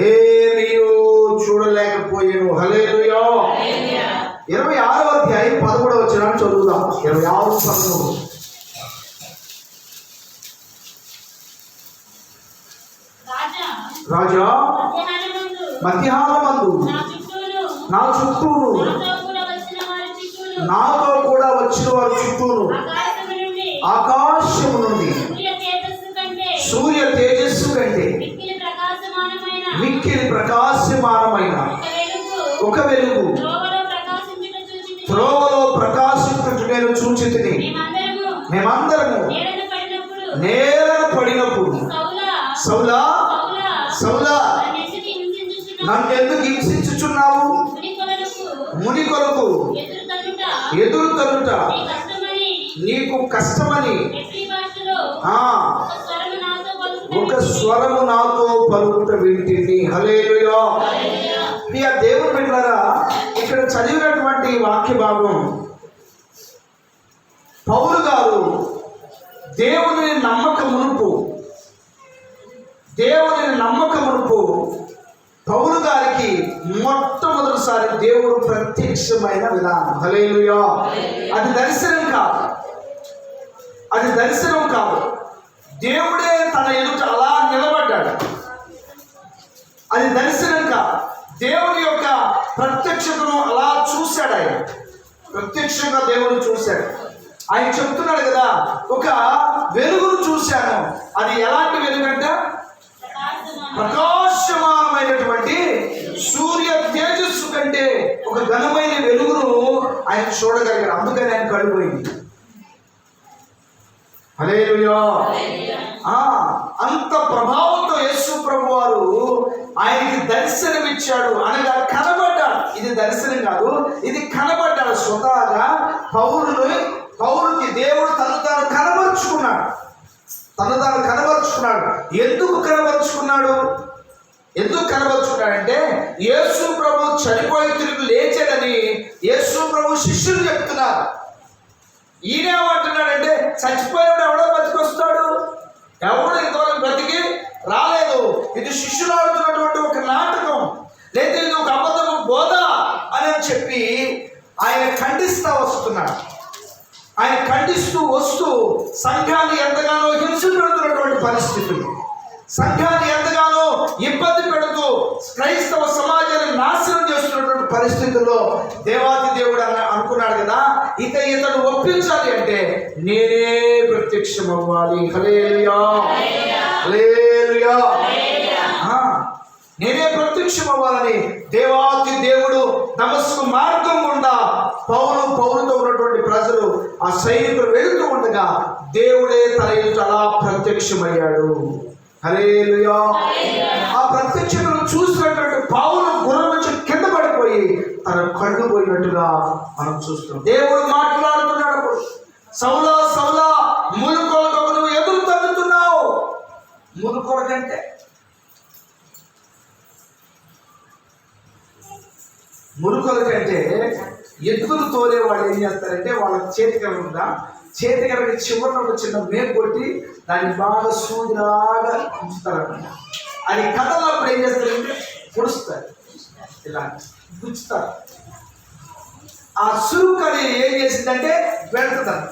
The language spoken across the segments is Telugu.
ఏమీయూ చూడలేకపోయాను. హల్లెలూయా. 26వ అధ్యాయం 13వ వచనాన్ని చదువుదాం. 26:13. రాజా మధ్యాహ్నమందు నా చుట్టూను నాతో కూడా వచ్చిన వారి చుట్టూను ఆకాశము నుండి సూర్య తేజస్సు కంటే మిక్కిలి ప్రకాశమానమైన ఒక వెలుగు త్రోవలో ప్రకాశించుట నేను చూచితిని. మేమందరము నేలను పడినప్పుడు సౌలా సౌలా నన్ను ఎందుకు హింసించుచున్నావు? ముని కొరకు ఎదురు తన్నుట నీకు కష్టమని ఒక స్వరము నాతో పలుకుట వింటిని. హల్లెలూయా. ప్రియ దేవుని బిడ్డలారా, ఇక్కడ చదివినటువంటి వాక్య భాగం పౌలు గారు దేవుని నమ్మక మునుపు పౌలు గారికి మొట్టమొదటిసారి దేవుడు ప్రత్యక్షమైన విధానం. హల్లెలూయా. అది దర్శనం కాదు. దేవుడే తన ఎదుట అలా నిలబడ్డాడు. అది దర్శనం కాదు. దేవుని యొక్క ప్రత్యక్షతను అలా చూశాడు. ఆయన ప్రత్యక్షంగా దేవుని చూశాడు. ఆయన చెప్తున్నాడు కదా, ఒక వెలుగును చూశాను. అది ఎలాంటి వెలుగంట? ప్రకాశమానమైనటువంటి సూర్య తేజస్సు కంటే ఒక ఘనమైన వెలుగును ఆయన చూడగలిగాడు. అందుకని ఆయన కడిపోయింది. హల్లెలూయా. అంత ప్రభావంతో యేసు ప్రభు వారు ఆయనకి దర్శనమిచ్చాడు. అనగా కనబడ్డాడు. ఇది దర్శనం కాదు, ఇది కనబడ్డాడు. స్వతహాగా పౌలుకి దేవుడు తను తాను కనబరుచుకున్నాడు. ఎందుకు కనబరుచుకున్నాడంటే యేసు ప్రభు చనిపోయి తిరిగి లేచాడని యేసు ప్రభు శిష్యులు చెప్తున్నారు. ఈయనేమంటున్నాడంటే చచ్చిపోయాడు ఎవడో బతికొస్తాడు, ఎవడు ఇంతవరకు బ్రతికి రాలేదు, ఇది శిష్యులు ఆడుతున్నటువంటి ఒక నాటకం, లేదా ఇది ఒక అబద్ధము బోధ అని చెప్పి ఆయన ఖండిస్తూ వస్తున్నాడు. ఆయన ఖండిస్తూ వస్తూ సంఘాన్ని ఎంతగానో హింస పెడుతున్నటువంటి పరిస్థితులు, సంఘాన్ని ఎంతగానో ఇబ్బంది పెడుతూ క్రైస్తవ సమాజాన్ని నాశనం చేస్తున్నటువంటి పరిస్థితుల్లో దేవాది దేవుడు అనుకున్నాడు కదా, ఇతను ఒప్పించాలి అంటే నేనే ప్రత్యక్షం అవ్వాలి. హల్లెలూయా. హల్లెలూయా. నేనే ప్రత్యక్షం అవ్వాలని దేవాది దేవుడు దమస్కు మార్గం గుండా పౌలుతో ఉన్నటువంటి ప్రజలు ఆ సైనికులు వెళుతూ ఉండగా దేవుడే తన ఎదుట అలా ప్రత్యక్షమయ్యాడు. హల్లెలూయా. ఆ ప్రత్యక్షతను చూసినటువంటి పౌలు గుర్రం నుంచి కింద పడిపోయి తన కళ్ళు పోయినట్టుగా మనం చూస్తున్నాం. దేవుడు మాట్లాడుతున్నాడు, సౌలా సౌలా మును కొరకు నువ్వు ఎదురు తగ్గుతున్నావు. మును కొరకంటే మునుకొలకంటే ఎద్దులు తోలేవాడు ఏం చేస్తారంటే వాళ్ళ చేతికర ఉందా, చేతికరకి చివరిన ఒక చిన్న మేపు కొట్టి దాన్ని బాగా సూదిలాగా ఉంచుతారన్నమాట. అది కథలప్పుడు ఏం చేస్తారంటే పొడుస్తారు, ఇలా గుచ్చుతారు. ఆ సురుక్కని ఏం చేసిందంటే వెళ్తారు.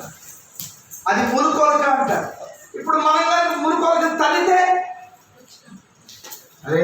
అది మునుకొలక అంటారు. ఇప్పుడు మనం మునుకొలక తల్లితే అదే